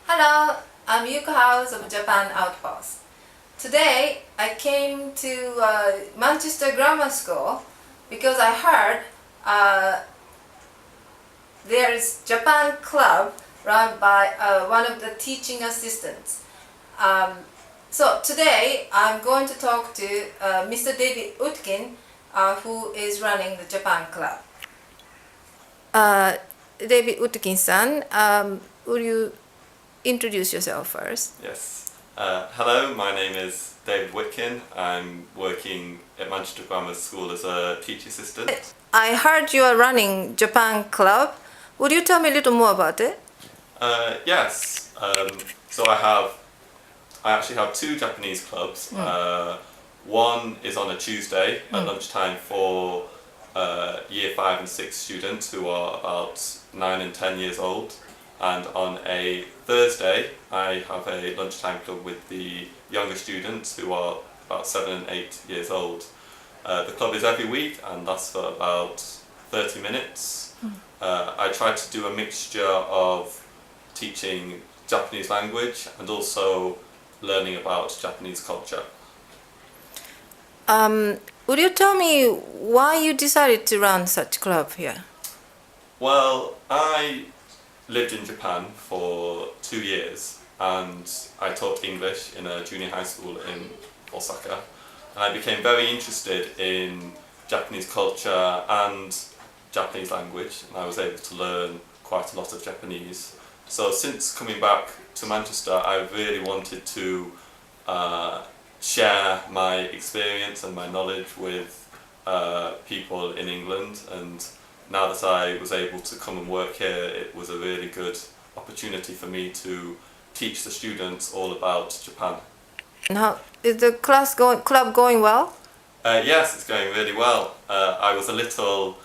Hello, I'm Yuko House of Japan Outpost. Today I came to Manchester Grammar School because I heard there is Japan Club run by one of the teaching assistants. So today I'm going to talk to Mr. David Witkin, who is running the Japan Club. David Witkin-san, would you introduce yourself first? Yes. Hello, my name is David Witkin. I'm working at Manchester Grammar School as a teaching assistant. I heard you are running Japan Club. Would you tell me a little more about it? Yes. So I actually have two Japanese clubs. One is on a Tuesday at lunchtime for Year 5 and 6 students who are about 9 and 10 years old. And on a Thursday, I have a lunchtime club with the younger students who are about 7 and 8 years old. The club is every week and lasts for about 30 minutes. I try to do a mixture of teaching Japanese language and also learning about Japanese culture. Would you tell me why you decided to run such club here? Well, I lived in Japan for 2 years and I taught English in a junior high school in Osaka, and I became very interested in Japanese culture and Japanese language, and I was able to learn quite a lot of Japanese. So since coming back to Manchester, I really wanted to share my experience and my knowledge with people in England, and now that I was able to come and work here, it was a really good opportunity for me to teach the students all about Japan. And how is the club going well? Yes, it's going really well. I was a little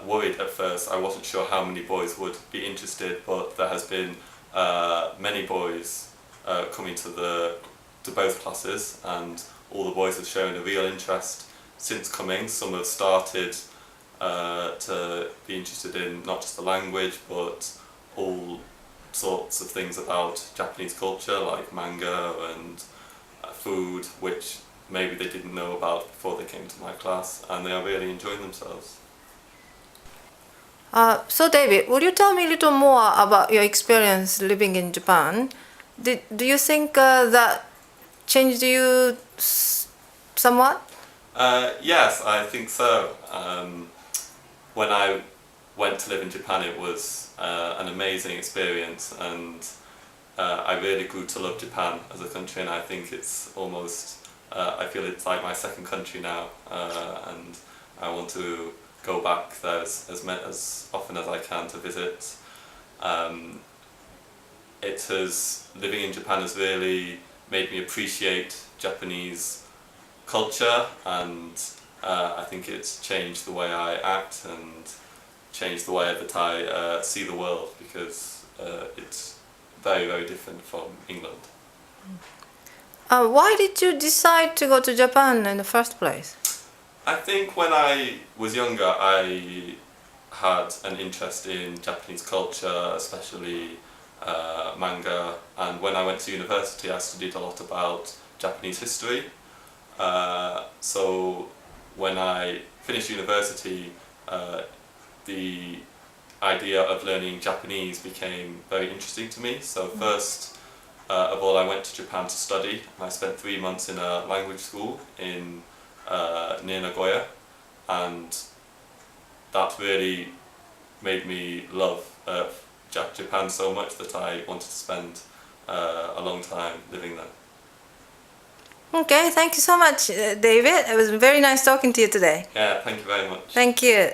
worried at first. I wasn't sure how many boys would be interested, but there has been many boys coming to both classes, and all the boys have shown a real interest since coming. Some have started to be interested in not just the language but all sorts of things about Japanese culture, like manga and food, which maybe they didn't know about before they came to my class, and they are really enjoying themselves. So David, would you tell me a little more about your experience living in Japan? Do you think that changed you somewhat? Yes, I think so. When I went to live in Japan, it was an amazing experience, and I really grew to love Japan as a country, and I think it's almost, I feel it's like my second country now, and I want to go back there as often as I can to visit. Living in Japan has really made me appreciate Japanese culture, and I think it's changed the way I act and changed the way that I see the world, because it's very, very different from England. Why did you decide to go to Japan in the first place? I think when I was younger, I had an interest in Japanese culture, especially manga, and when I went to university I studied a lot about Japanese history. So when I finished university, the idea of learning Japanese became very interesting to me. So first of all, I went to Japan to study, and I spent 3 months in a language school near Nagoya, and that really made me love Japan so much that I wanted to spend a long time living there. Okay, thank you so much, David. It was very nice talking to you today. Yeah, thank you very much. Thank you.